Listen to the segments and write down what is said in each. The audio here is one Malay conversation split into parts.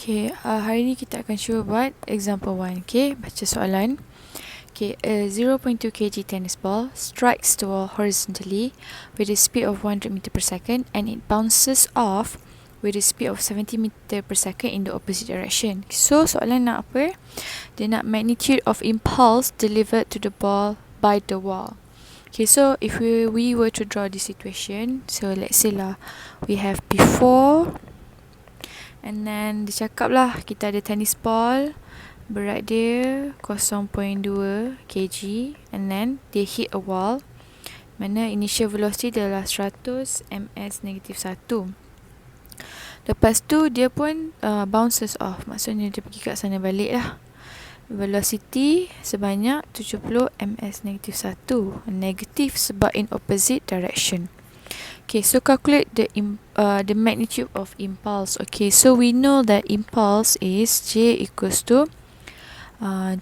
Okay, hari ni kita akan cuba buat example 1. Okay, baca soalan. Okay, a 0.2 kg tennis ball strikes the wall horizontally with a speed of 100 meter per second and it bounces off with a speed of 70 meter per second in the opposite direction. So, soalan nak apa? Dia nak magnitude of impulse delivered to the ball by the wall. Okay, so if we were to draw this situation, so let's say lah, we have before, and then dia cakap lah kita ada tennis ball, berat dia 0.2 kg, and then they hit a wall mana initial velocity adalah 100 ms negatif 1. Lepas tu dia pun bounces off, maksudnya dia pergi kat sana balik lah. Velocity sebanyak 70 ms negatif 1, negatif sebab in opposite direction. Okay, so calculate the magnitude of impulse. Okay, so we know that impulse is J equals to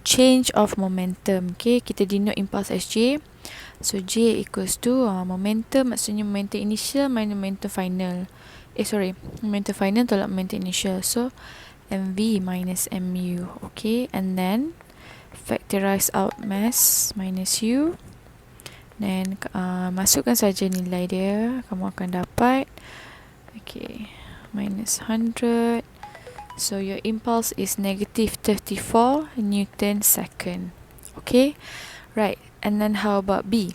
change of momentum. Okay, kita denote impulse as J. So J equals to momentum, maksudnya momentum initial minus momentum final. Momentum final tolak momentum initial. So mv minus mu. Okay, and then factorize out mass minus u. Dan masukkan saja nilai dia, kamu akan dapat minus 100. So your impulse is negative 34 Newton second. Okay, right. And then how about B?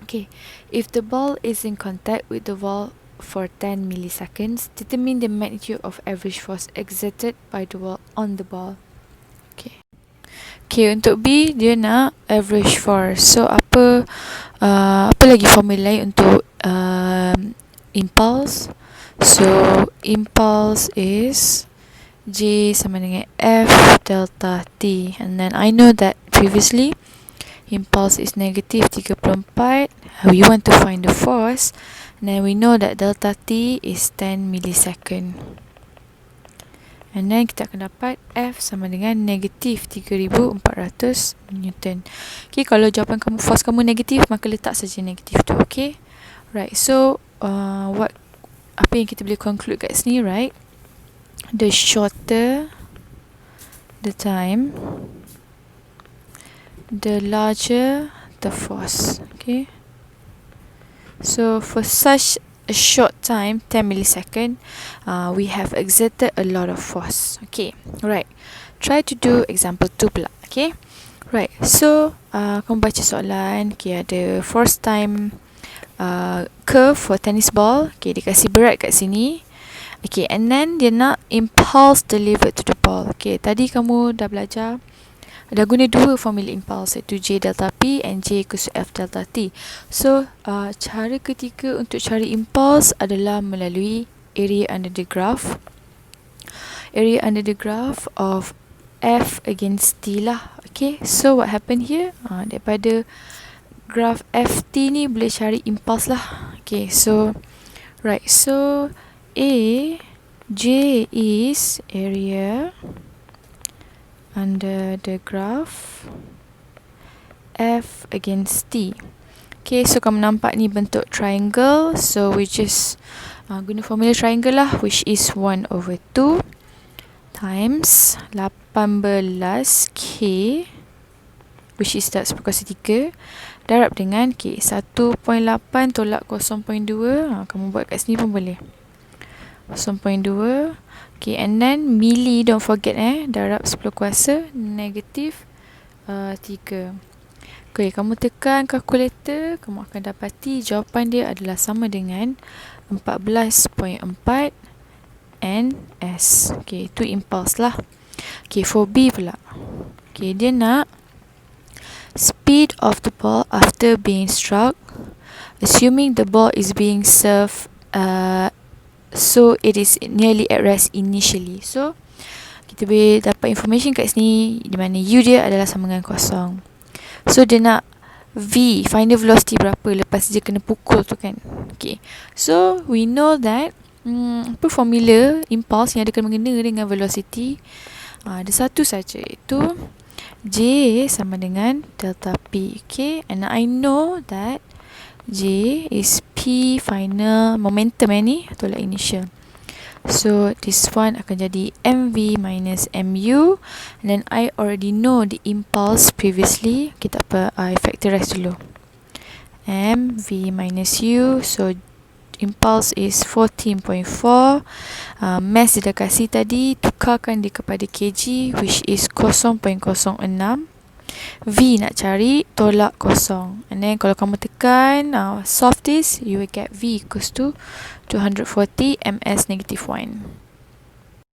Okay, if the ball is in contact with the wall for 10 milliseconds, determine the magnitude of average force exerted by the wall on the ball. Okay, untuk B dia nak average force. So apa lagi formula untuk impulse? So impulse is J sama dengan F delta T, and then I know that previously impulse is negative 34. We want to find the force, and then we know that delta T is 10 millisecond. And then kita akan dapat F sama dengan negatif 3400 Newton. Okay, kalau jawapan kamu force kamu negatif, maka letak saja negatif tu. Okay, right. So apa yang kita boleh conclude kat sini, right? The shorter the time, the larger the force. Okay, so for such a short time, 10 millisecond, we have exerted a lot of force. Okay, right. Try to do example 2 pula. Okay, right. So kamu baca soalan. Okay, ada force time curve for tennis ball. Okay, dia kasih berat kat sini. Okay, and then dia nak impulse delivered to the ball. Okay, tadi kamu dah belajar, dah guna dua formula impulse, iaitu J delta P and J equals to F delta T. So cara ketiga untuk cari impulse adalah melalui area under the graph. Area under the graph of F against T lah. Okay, so what happened here? Daripada graph FT ni boleh cari impulse lah. Okay, so right, so J is area under the graph F against T. Okay, so kamu nampak ni bentuk triangle. So we just guna formula triangle lah, which is 1/2 times 18K, which is tak seperkuasa 3, darab dengan K. 1.8 tolak 0.2. Kamu buat kat sini pun boleh. 0.2. Okay, and then milli, don't forget darab 10 kuasa negatif 3. Okay, kamu tekan kalkulator, kamu akan dapati jawapan dia adalah sama dengan 14.4 ns. Okay, itu impulse lah. Okay, for B pula. Okay, dia nak speed of the ball after being struck, assuming the ball is being served so it is nearly at rest initially. So kita boleh dapat information kat sini di mana U dia adalah sama dengan kosong. So dia nak V, find the velocity berapa lepas dia kena pukul tu kan. Okay, so we know that apa formula impulse yang ada kena mengena dengan velocity? Ada satu saja, iaitu J sama dengan delta P. Okay, and I know that J is P final momentum ni tolak initial. So this one akan jadi mv minus mu, and then I already know the impulse previously. Okay, tak apa, I factorize dulu. mv minus u, so impulse is 14.4. Mass dia dah kasih tadi, tukarkan dia kepada kg, which is 0.06. V nak cari, tolak kosong. And then kalau kamu tekan solve this, you will get V equals to 240 ms negative 1.